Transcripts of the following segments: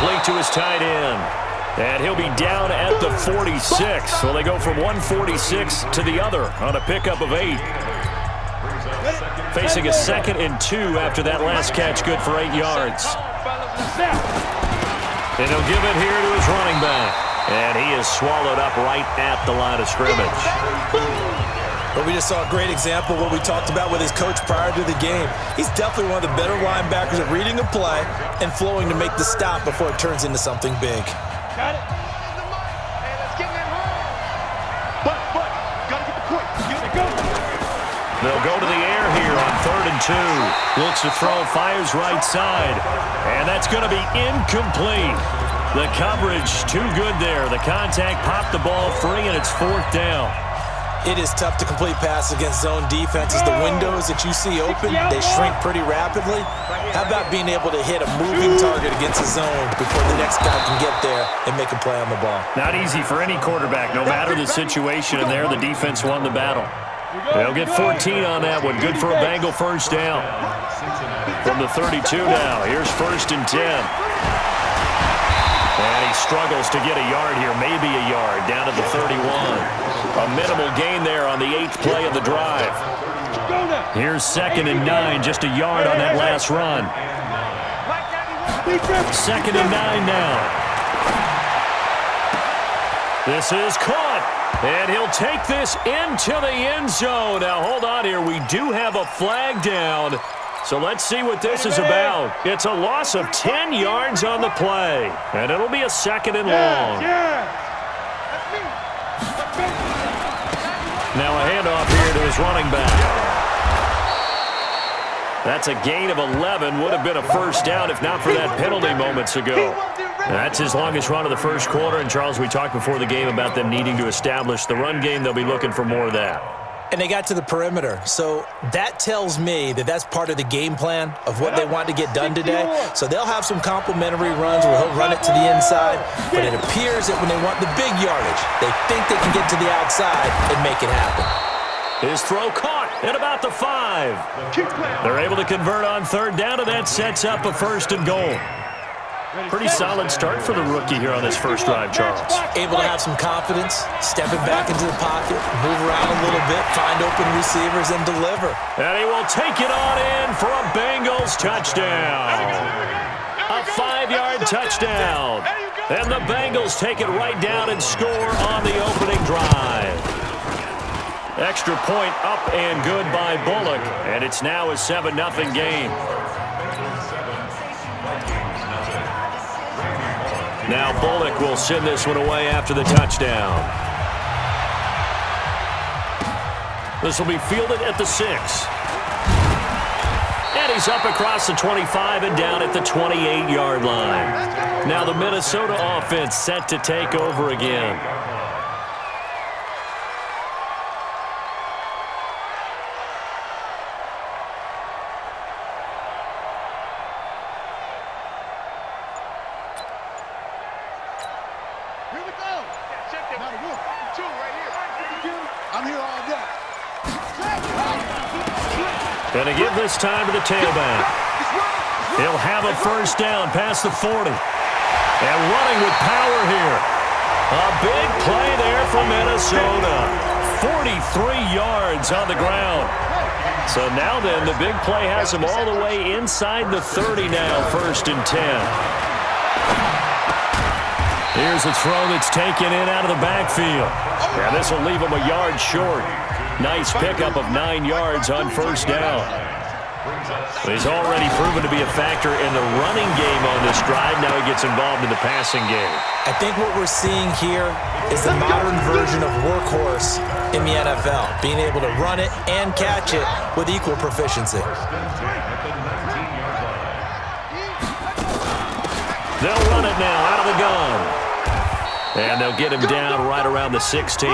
complete to his tight end. And he'll be down at the 46. So they go from 146 to the other on a pickup of 8. Facing a 2nd and 2 after that last catch, good for 8 yards. And he'll give it here to his running back. And he is swallowed up right at the line of scrimmage. But we just saw a great example of what we talked about with his coach prior to the game. He's definitely one of the better linebackers at reading a play and flowing to make the stop before it turns into something big. Got it. Hey, let's get that home. But, gotta get the quick. Get it, go. They'll go to the air here on 3rd and 2. Looks to throw, fires right side. And that's going to be incomplete. The coverage too good there. The contact popped the ball free, and it's 4th down. It is tough to complete passes against zone defenses. The windows that you see open, they shrink pretty rapidly. How about being able to hit a moving target against a zone before the next guy can get there and make a play on the ball? Not easy for any quarterback, no matter the situation in there. The defense won the battle. They'll get 14 on that one. Good for a Bengal first down. From the 32 now. Here's 1st and 10. And he struggles to get a yard here, maybe a yard, down at the 31. A minimal gain there on the 8th play of the drive. Here's 2nd and 9, just a yard on that last run. 2nd and 9 now. This is caught, and he'll take this into the end zone. Now, hold on here. We do have a flag down. So let's see what this is about. It's a loss of 10 yards on the play. And it'll be a 2nd and long. Now a handoff here to his running back. That's a gain of 11. Would have been a first down if not for that penalty moments ago. That's his longest run of the first quarter. And, Charles, we talked before the game about them needing to establish the run game. They'll be looking for more of that. And they got to the perimeter. So that tells me that that's part of the game plan of what they want to get done today. So they'll have some complementary runs where he'll run it to the inside. But it appears that when they want the big yardage, they think they can get to the outside and make it happen. His throw caught at about the 5. They're able to convert on 3rd down, and that sets up a 1st and goal. Pretty solid start for the rookie here on this first drive, Charles. Able to have some confidence, stepping back into the pocket, move around a little bit, find open receivers, and deliver. And he will take it on in for a Bengals touchdown. A 5-yard touchdown. And the Bengals take it right down and score on the opening drive. Extra point up and good by Bullock. And it's now a 7-0 game. Now Bullock will send this one away after the touchdown. This will be fielded at the 6. And he's up across the 25 and down at the 28-yard line. Now the Minnesota offense set to take over again. Going to give this time to the tailback. He'll have a first down past the 40. And running with power here. A big play there for Minnesota. 43 yards on the ground. So now then, the big play has him all the way inside the 30 now, 1st and 10. Here's a throw that's taken in out of the backfield. And this will leave him a yard short. Nice pickup of 9 yards on first down. He's already proven to be a factor in the running game on this drive. Now he gets involved in the passing game. I think what we're seeing here is the modern version of workhorse in the NFL, being able to run it and catch it with equal proficiency. They'll run it now out of the gun. And they'll get him down right around the 16.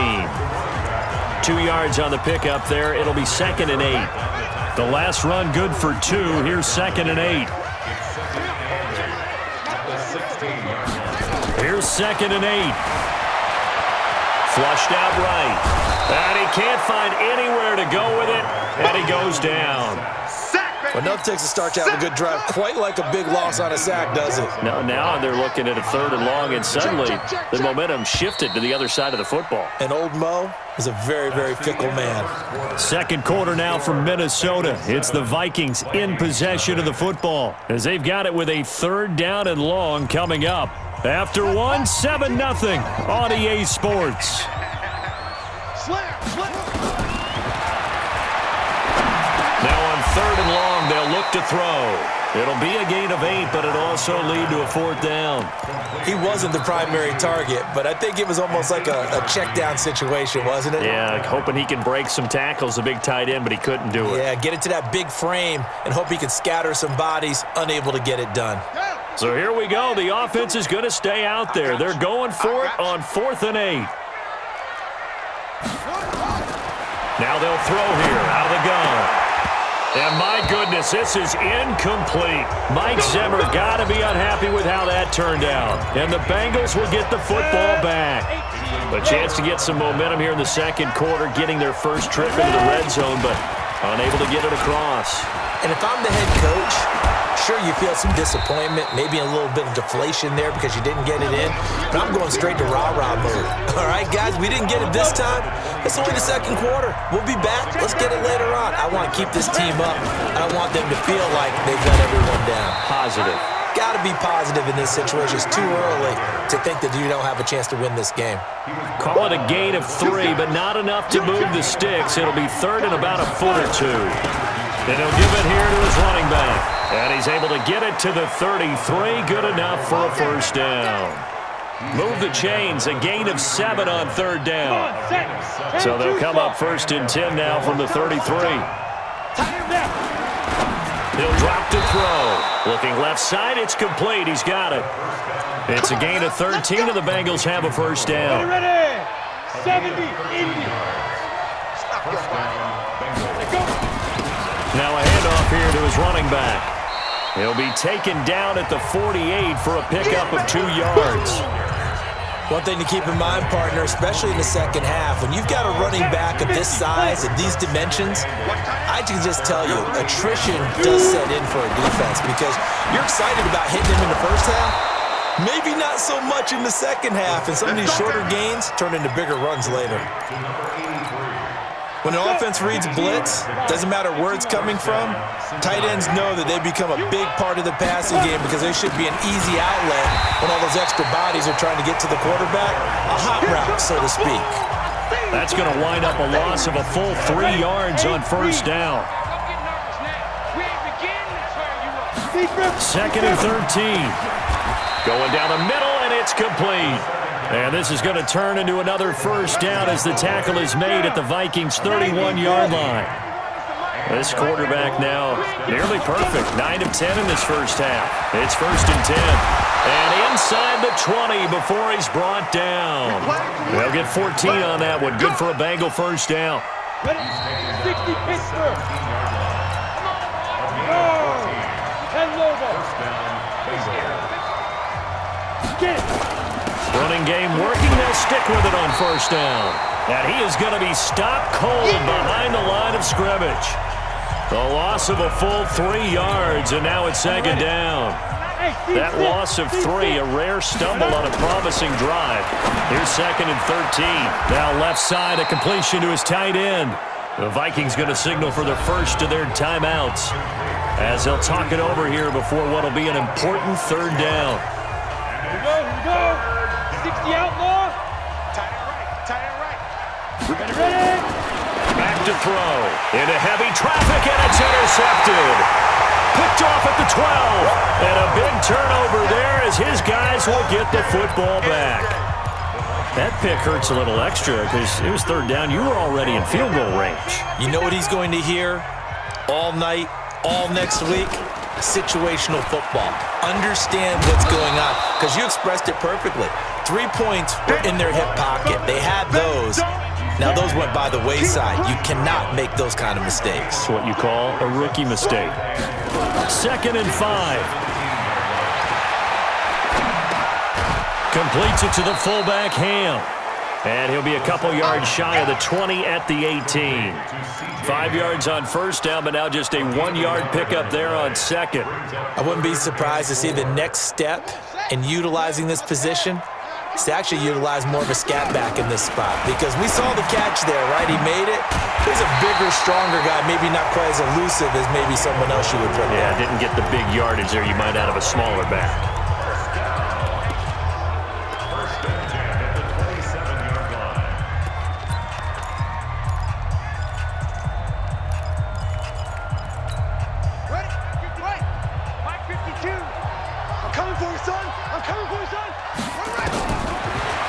2 yards on the pickup there. It'll be 2nd and 8. The last run good for 2. Here's 2nd and 8. Here's 2nd and 8. Flushed out right. And he can't find anywhere to go with it. And he goes down. Sack! Well, nothing takes a start to have a good drive. Quite like a big loss on a sack, does it? No, now they're looking at a 3rd and long, and suddenly the momentum shifted to the other side of the football. And old Mo is a very, very fickle man. Second quarter now from Minnesota. It's the Vikings in possession of the football as they've got it with a 3rd down and long coming up. After 7-0 on EA Sports. Now on 3rd and long, they'll look to throw. It'll be a gain of 8, but it'll also lead to a 4th down. He wasn't the primary target, but I think it was almost like a check down situation, wasn't it? Yeah, hoping he can break some tackles, a big tight end, but he couldn't do it. Yeah, get it to that big frame and hope he can scatter some bodies, unable to get it done. So here we go. The offense is going to stay out there. They're going for it on 4th and 8. Now they'll throw here out of the gun. And my goodness, this is incomplete. Mike Zimmer got to be unhappy with how that turned out. And the Bengals will get the football back. A chance to get some momentum here in the second quarter, getting their first trip into the red zone, but unable to get it across. And if I'm the head coach, sure, you feel some disappointment, maybe a little bit of deflation there because you didn't get it in, but I'm going straight to rah-rah mode. All right, guys, we didn't get it this time. It's only the second quarter. We'll be back. Let's get it later on. I want to keep this team up. I don't want them to feel like they've let everyone down. Positive. Got to be positive in this situation. It's too early to think that you don't have a chance to win this game. Call it a gain of 3, but not enough to move the sticks. It'll be 3rd and about a foot or 2. And he'll give it here to his running back. And he's able to get it to the 33. Good enough for a 1st down. Move the chains. A gain of 7 on 3rd down. So they'll come up 1st and 10 now from the 33. He'll drop to throw. Looking left side. It's complete. He's got it. It's a gain of 13, and the Bengals have a 1st down. Ready? 70, Indy. Now a handoff here to his running back. He'll be taken down at the 48 for a pickup of 2 yards. One thing to keep in mind, partner, especially in the second half, when you've got a running back of this size and these dimensions, I can just tell you, attrition does set in for a defense because you're excited about hitting him in the first half. Maybe not so much in the second half, and some of these shorter gains turn into bigger runs later. When an offense reads blitz, doesn't matter where it's coming from, tight ends know that they become a big part of the passing game because they should be an easy outlet when all those extra bodies are trying to get to the quarterback. A hot route, so to speak. That's going to wind up a loss of a full 3 yards on 1st down. 2nd and 13. Going down the middle, and it's complete. And this is going to turn into another 1st down as the tackle is made at the Vikings' 31-yard line. This quarterback now nearly perfect. 9 of 10 in this first half. It's 1st and 10. And inside the 20 before he's brought down. They'll get 14 on that one. Good for a Bengal 1st down. 60 Pittsburgh. And Lobo. Get it. Running game working. They'll stick with it on 1st down. And he is going to be stopped cold behind the line of scrimmage. The loss of a full 3 yards, and now it's 2nd down. That loss of 3, a rare stumble on a promising drive. Here's 2nd and 13. Now left side, a completion to his tight end. The Vikings going to signal for the first of their timeouts as they'll talk it over here before what will be an important 3rd down. Here we go. 60 outlaw. Tie it right. Ready? Back to throw. Into heavy traffic, and it's intercepted. Picked off at the 12. And a big turnover there as his guys will get the football back. That pick hurts a little extra because it was 3rd down. You were already in field goal range. You know what he's going to hear all night, all next week? Situational football. Understand what's going on because you expressed it perfectly. 3 points were in their hip pocket. They had those. Now those went by the wayside. You cannot make those kind of mistakes. That's what you call a rookie mistake. 2nd and 5. Completes it to the fullback, Ham. And he'll be a couple yards shy of the 20 at the 18. 5 yards on first down, but now just a 1-yard pickup there on second. I wouldn't be surprised to see the next step in utilizing this position is to actually utilize more of a scat back in this spot, because we saw the catch there, right? He made it. He's a bigger, stronger guy, maybe not quite as elusive as maybe someone else you would put there. Yeah, didn't get the big yardage there you might out of a smaller back.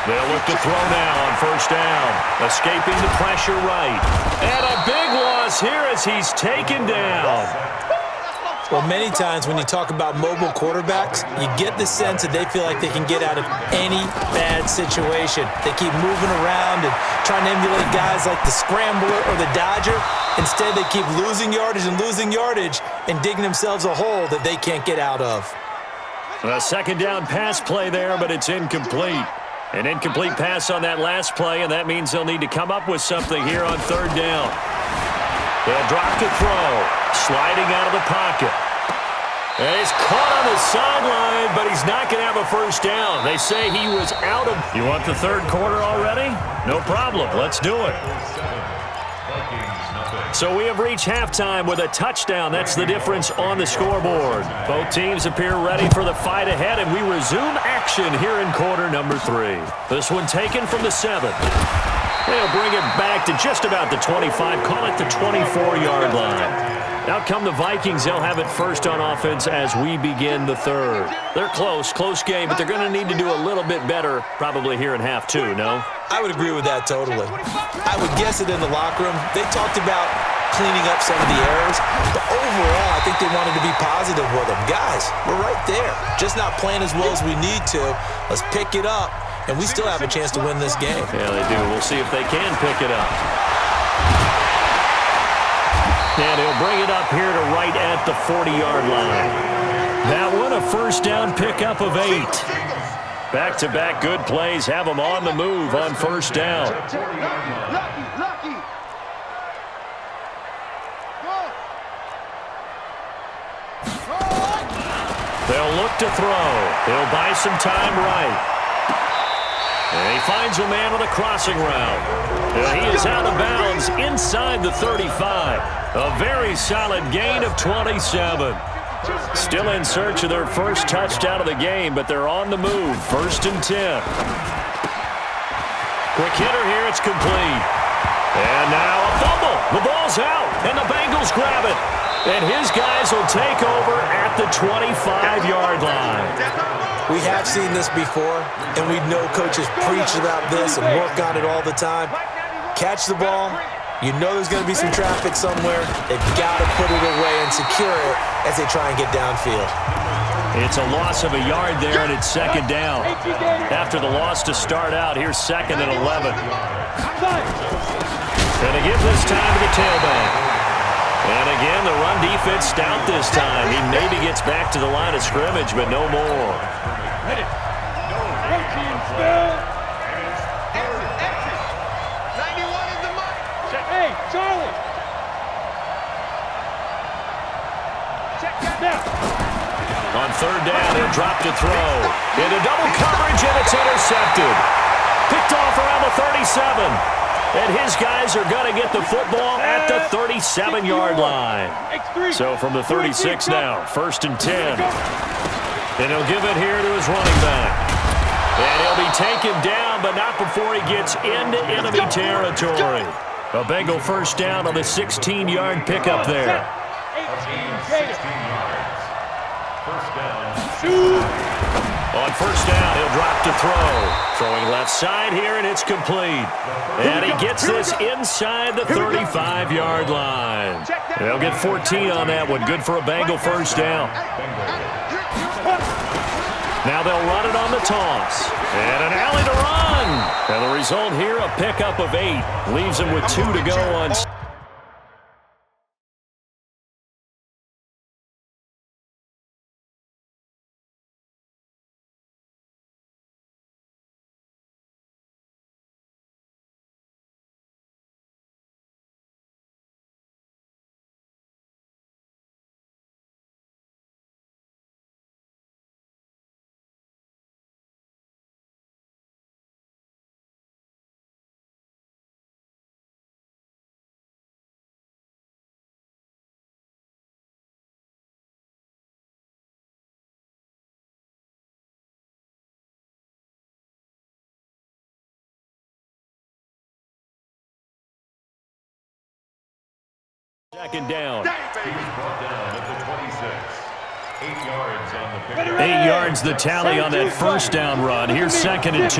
They'll look to throw now on first down. Escaping the pressure right. And a big loss here as he's taken down. Well, many times when you talk about mobile quarterbacks, you get the sense that they feel like they can get out of any bad situation. They keep moving around and trying to emulate guys like the Scrambler or the Dodger. Instead, they keep losing yardage and digging themselves a hole that they can't get out of. A second down pass play there, but it's incomplete. An incomplete pass on that last play, and that means they'll need to come up with something here on third down. They'll drop to throw, sliding out of the pocket. And he's caught on the sideline, but he's not going to have a first down. They say he was out of... You want the third quarter already? No problem. Let's do it. So we have reached halftime with a touchdown. That's the difference on the scoreboard. Both teams appear ready for the fight ahead, and we resume action here in quarter number 3. This one taken from the 7. They'll bring it back to just about the 25, call it the 24-yard line. Out come the Vikings. They'll have it first on offense as we begin the third. They're close game, but they're going to need to do a little bit better probably here in half 2, no? I would agree with that totally. I would guess it in the locker room. They talked about cleaning up some of the errors, but overall, I think they wanted to be positive with them. Guys, we're right there. Just not playing as well as we need to. Let's pick it up, and we still have a chance to win this game. Yeah, they do. We'll see if they can pick it up. And he'll bring it up here to right at the 40-yard line. That one a first down pickup of 8. Back-to-back good plays have them on the move on first down. Lucky. They'll look to throw. He'll buy some time right. And he finds a man on the crossing route. And he is out of bounds inside the 35. A very solid gain of 27. Still in search of their first touchdown of the game, but they're on the move. 1st and 10. Quick hitter here. It's complete. And now a fumble. The ball's out, and the Bengals grab it. And his guys will take over at the 25-yard line. We have seen this before, and we know coaches preach about this and work on it all the time. Catch the ball. You know there's going to be some traffic somewhere. They've got to put it away and secure it as they try and get downfield. It's a loss of a yard there, and it's second down. After the loss to start out, here's 2nd and 11. And to give this time to the tailback. And again, the run defense stout this time. He maybe gets back to the line of scrimmage, but no more. Charlie! Check that now! On third down, he'll drop to throw. Into double coverage, and it's intercepted. Picked off around the 37. And his guys are going to get the football at the 37-yard line. So from the 36 now, 1st and 10. And he'll give it here to his running back. And he'll be taken down, but not before he gets into enemy territory. A Bengal first down on the 16-yard pickup there. 16 yards. First down. On first down, he'll drop to throw. Throwing left side here, and it's complete. And he gets this inside the 35-yard line. They'll get 14 on that one. Good for a Bengal first down. Now they'll run it on the toss. And an alley to run. And the result here, a pickup of 8. Leaves him with 2 to go on. Second down. Brought down at the 26. 8 yards on the pick. 8 yards the tally on that first down run. Here's 2nd and 2.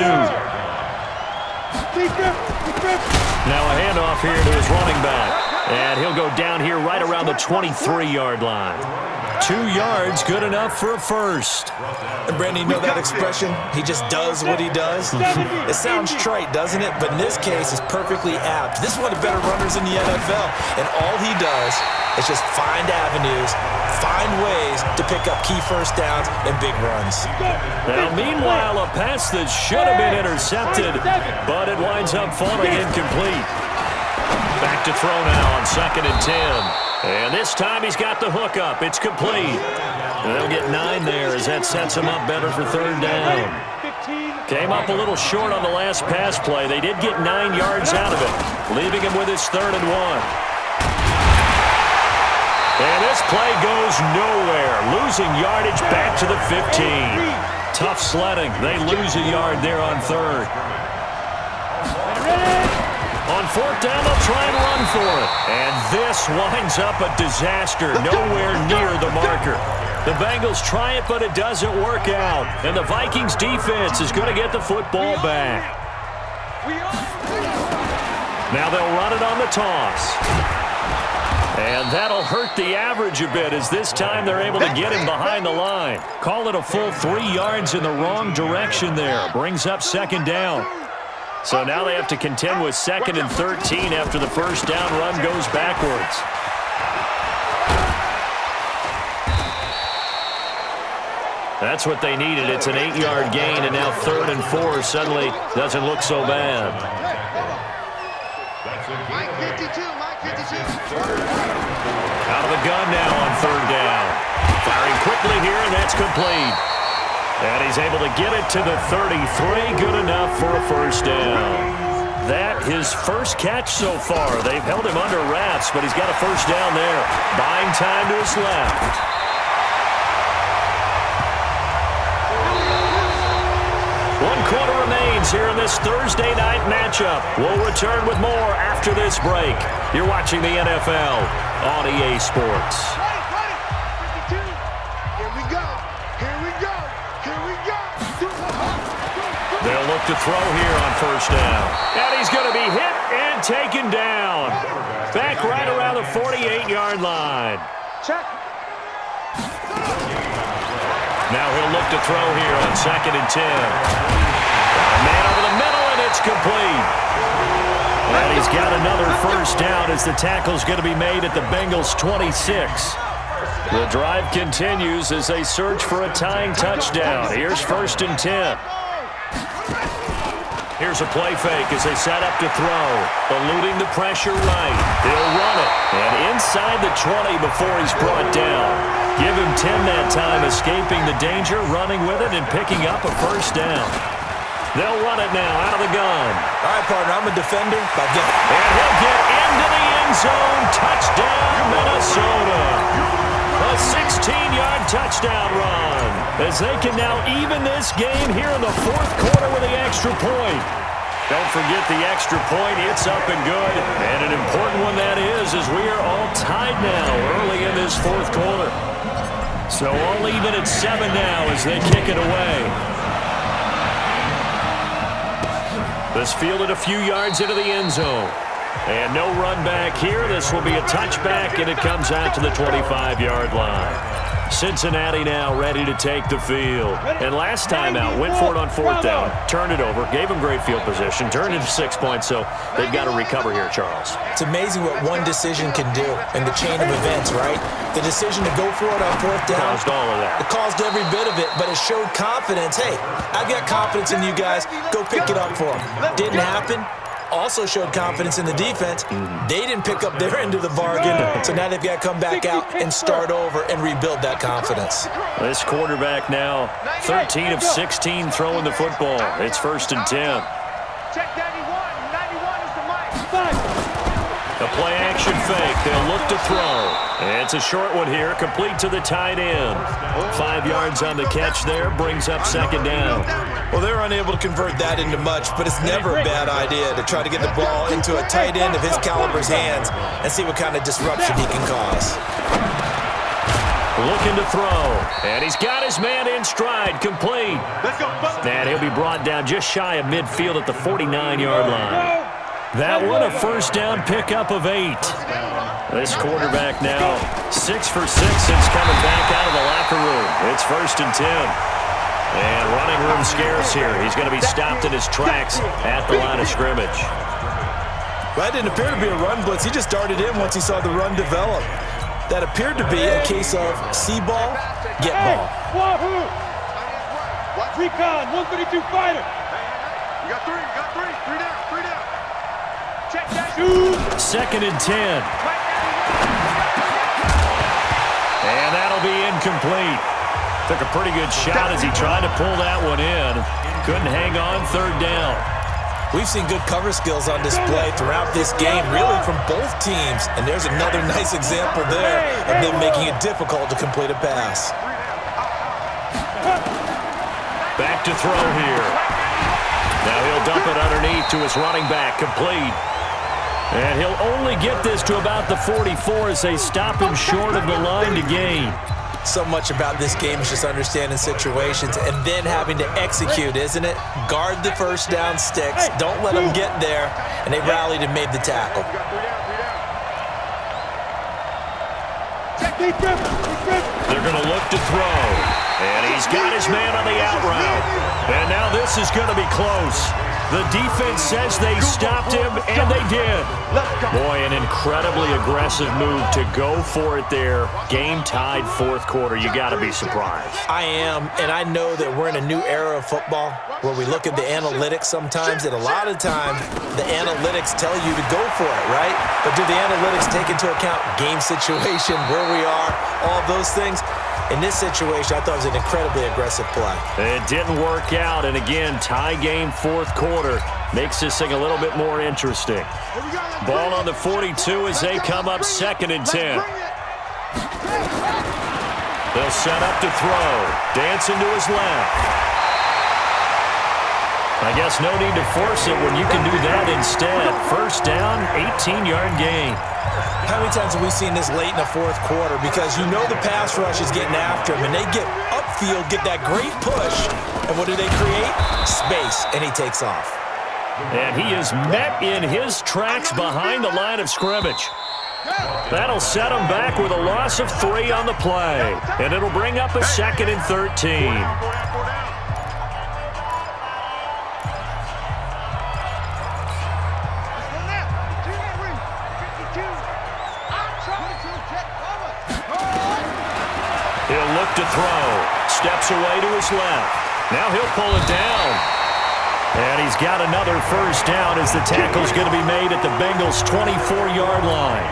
Now a handoff here to his running back. And he'll go down here right around the 23-yard line. 2 yards, good enough for a first. And Brandon, you know that expression? He just does what he does. It sounds trite, doesn't it? But in this case, it's perfectly apt. This is one of the better runners in the NFL. And all he does is just find avenues, find ways to pick up key first downs and big runs. Now, meanwhile, a pass that should have been intercepted, but it winds up falling incomplete. Back to throw now on 2nd and 10. And this time he's got the hook up. It's complete. And they'll get 9 there as that sets him up better for 3rd down. Came up a little short on the last pass play. They did get 9 yards out of it, leaving him with his 3rd and 1. And this play goes nowhere. Losing yardage back to the 15. Tough sledding. They lose a yard there on 3rd. On 4th down, they'll try and run for it. And this winds up a disaster, nowhere near the marker. The Bengals try it, but it doesn't work out. And the Vikings defense is going to get the football back. Now they'll run it on the toss. And that'll hurt the average a bit, as this time they're able to get him behind the line. Call it a full 3 yards in the wrong direction there. Brings up 2nd down. So now they have to contend with 2nd and 13 after the first down run goes backwards. That's what they needed. It's an 8-yard gain, and now 3rd and 4 suddenly doesn't look so bad. Mike 52, Mike 52. Out of the gun now on 3rd down. Firing quickly here, and that's complete. And he's able to get it to the 33, good enough for a first down. That his first catch so far. They've held him under wraps, but he's got a first down there. Buying time to his left. One quarter remains here in this Thursday night matchup. We'll return with more after this break. You're watching the NFL on EA Sports. They'll look to throw here on first down. And he's going to be hit and taken down. Back right around the 48-yard line. Check. Now he'll look to throw here on 2nd and 10. Man over the middle, and it's complete. And he's got another first down as the tackle's going to be made at the Bengals' 26. The drive continues as they search for a tying touchdown. Here's 1st and 10. Here's a play fake as they set up to throw. Eluding the pressure right. He'll run it. And inside the 20 before he's brought down. Give him 10 that time, escaping the danger, running with it, and picking up a first down. They'll run it now out of the gun. All right, partner, I'm a defender. And he'll get into the end zone. Touchdown, Minnesota. A 16-yard touchdown run as they can now even this game here in the 4th quarter with the extra point. Don't forget the extra point. It's up and good. And an important one that is, as we are all tied now early in this 4th quarter. So all even at 7 now as they kick it away. This fielded a few yards into the end zone. And no run back here. This will be a touchback, and it comes out to the 25-yard line. Cincinnati now ready to take the field. And last time out, went for it on 4th down, turned it over, gave them great field position, turned it to 6 points, so they've got to recover here, Charles. It's amazing what one decision can do in the chain of events, right? The decision to go for it on 4th down. Caused all of that. It caused every bit of it, but it showed confidence. Hey, I've got confidence in you guys. Go pick it up for them. Didn't happen. Also showed confidence in the defense. They didn't pick up their end of the bargain, so now they've got to come back out and start over and rebuild that confidence. This quarterback now 13 of 16 throwing the football. It's 1st and 10. Check 91. 91 is the mic. A play-action fake. They'll look to throw. It's a short one here, complete to the tight end. 5 yards on the catch there, brings up second down. Well, they're unable to convert that into much, but it's never a bad idea to try to get the ball into a tight end of his caliber's hands and see what kind of disruption he can cause. Looking to throw, and he's got his man in stride, complete. And he'll be brought down just shy of midfield at the 49-yard line. That one a first down pickup of 8. This quarterback now 6 for 6 since coming back out of the locker room. It's 1st and 10. And running room scarce here. He's going to be stopped in his tracks at the line of scrimmage. Well, that didn't appear to be a run blitz. He just darted in once he saw the run develop. That appeared to be a case of see ball, get ball. Wahoo! Recon, 132 fighter. You got 3, you got 3. 3 down, 3 down. Check that. 2nd and 10. And that'll be incomplete. Took a pretty good shot as he tried to pull that one in. Couldn't hang on, 3rd down. We've seen good cover skills on display throughout this game, really from both teams. And there's another nice example there of them making it difficult to complete a pass. Back to throw here. Now he'll dump it underneath to his running back, complete. And he'll only get this to about the 44 as they stop him short of the line to gain. So much about this game is just understanding situations and then having to execute, isn't it? Guard the first down sticks. Don't let them get there. And they rallied and made the tackle. They're going to look to throw. And he's got his man on the out route. And now this is going to be close. The defense says they stopped him, and they did. Boy, an incredibly aggressive move to go for it there. Game tied 4th quarter. You got to be surprised. I am, and I know that we're in a new era of football where we look at the analytics sometimes, and a lot of times the analytics tell you to go for it, right? But do the analytics take into account game situation, where we are, all those things? In this situation, I thought it was an incredibly aggressive play. It didn't work out, and again, tie game 4th quarter makes this thing a little bit more interesting. Ball on the 42 as they come up 2nd and 10. They'll set up to throw. Dancing to his left. I guess no need to force it when you can do that instead. First down, 18-yard gain. How many times have we seen this late in the 4th quarter? Because you know the pass rush is getting after him, and they get upfield, get that great push, and what do they create? Space, and he takes off. And he is met in his tracks behind the line of scrimmage. That'll set him back with a loss of 3 on the play, and it'll bring up a 2nd and 13. He'll look to throw. Steps away to his left. Now he'll pull it down. And he's got another first down as the tackle's going to be made at the Bengals' 24-yard line.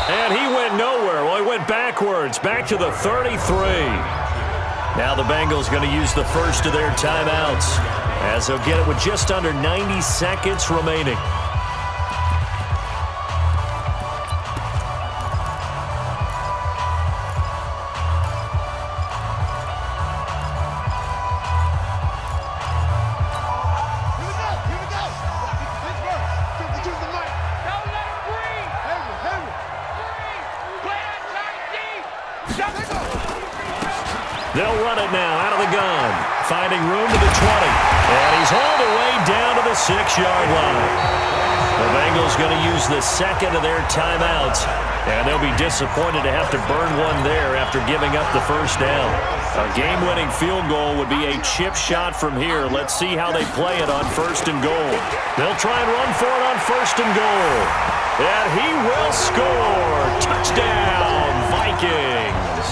And he went nowhere. Well, he went backwards, back to the 33. Now the Bengals going to use the first of their timeouts, as they'll get it with just under 90 seconds remaining. They'll run it now out of the gun, finding room to the 20. And he's all the way down to the 6-yard line. The Bengals going to use the second of their timeouts, and they'll be disappointed to have to burn one there after giving up the first down. A game-winning field goal would be a chip shot from here. Let's see how they play it on 1st and goal. They'll try and run for it on 1st and goal. And he will score. Touchdown, Vikings.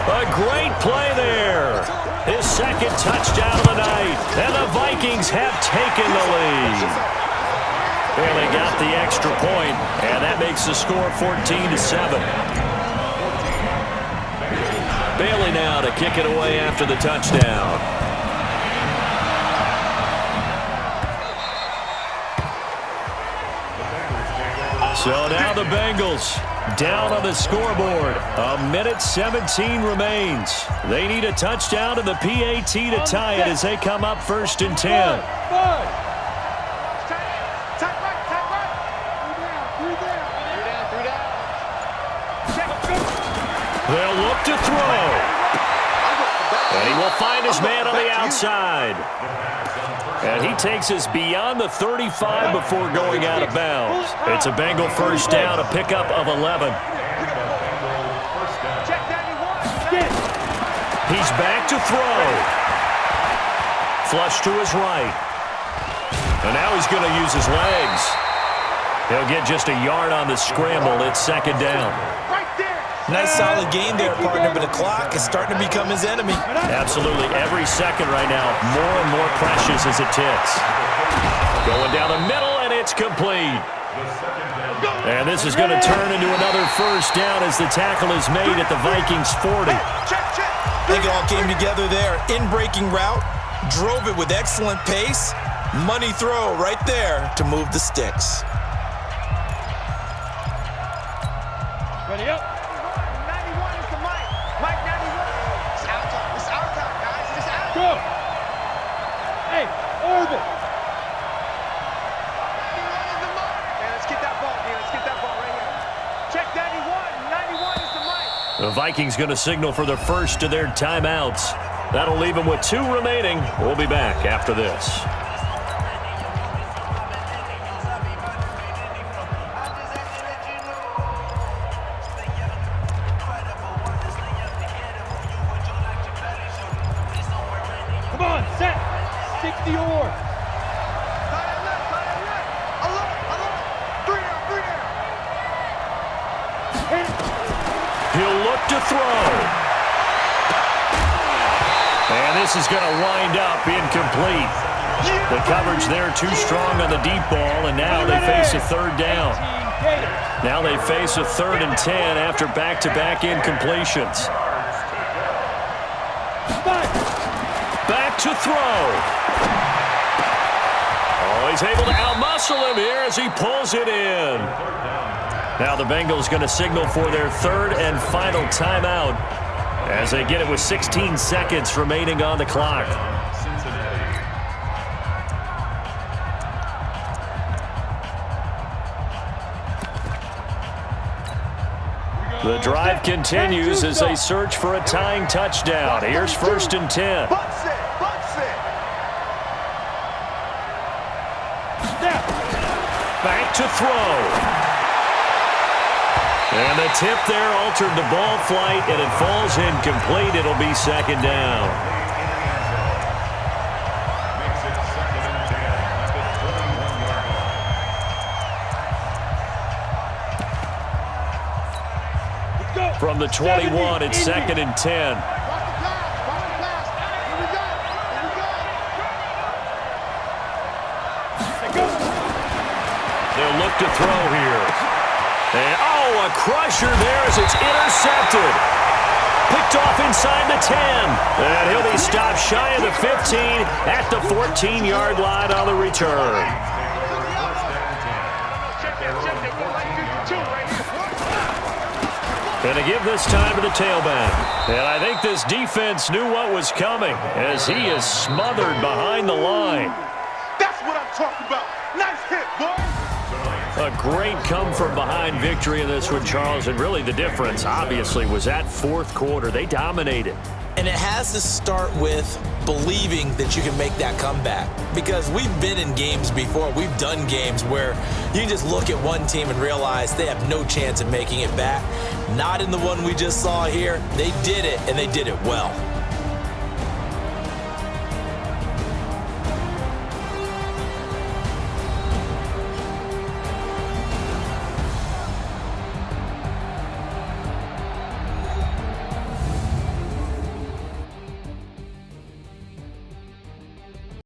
A great play there. His 2nd touchdown of the night. And the Vikings have taken the lead. And they got the extra point, and that makes the score 14-7. Bailey now to kick it away after the touchdown. So now the Bengals down on the scoreboard. 1:17 remains. They need a touchdown and the PAT to tie it as they come up 1st and 10. They'll look to throw. And he will find his man on the outside. And he takes us beyond the 35 before going out of bounds. It's a Bengal first down, a pickup of 11. He's back to throw. Flush to his right. And now he's going to use his legs. He'll get just a yard on the scramble. It's 2nd down. Nice solid game there, partner, but the clock is starting to become his enemy. Absolutely. Every second right now, more and more precious as it ticks. Going down the middle, and it's complete. And this is going to turn into another first down as the tackle is made at the Vikings 40. I think it all came together there. In-breaking route, drove it with excellent pace. Money throw right there to move the sticks. Ready up. 91 is the mic. Mike 91. It's our time. It's our time, guys. It's our time. Go. Hey, orbit. 91 is the mic. Man, let's get that ball here. Let's get that ball right here. Check 91. 91 is the mic. The Vikings going to signal for the first of their timeouts. That'll leave them with 2 remaining. We'll be back after this. This is going to wind up incomplete. The coverage there too strong on the deep ball, and now they face a 3rd down. Now they face a 3rd and 10 after back-to-back incompletions. Back to throw. Oh, he's able to outmuscle him here as he pulls it in. Now the Bengals going to signal for their 3rd and final timeout, as they get it with 16 seconds remaining on the clock. Cincinnati. The drive continues as they search for a tying touchdown. Here's 1st and 10. Bucks it. Bucks it. Back to throw. And the tip there altered the ball flight, and it falls incomplete. It'll be 2nd down. Makes it 2nd and 10 at the 21-yard line. From the 21, it's 2nd and 10. They'll look to throw here. And, a crusher there as it's intercepted. Picked off inside the 10. And he'll be stopped shy of the 15 at the 14-yard line on the return. And to give this time to the tailback. And I think this defense knew what was coming as he is smothered behind the line. That's what I'm talking about. Nice hit, boy. A great come-from-behind victory in this one, Charles, and really the difference, obviously, was that 4th quarter. They dominated. And it has to start with believing that you can make that comeback. Because we've been in games before. We've done games where you can just look at one team and realize they have no chance of making it back. Not in the one we just saw here. They did it, and they did it well.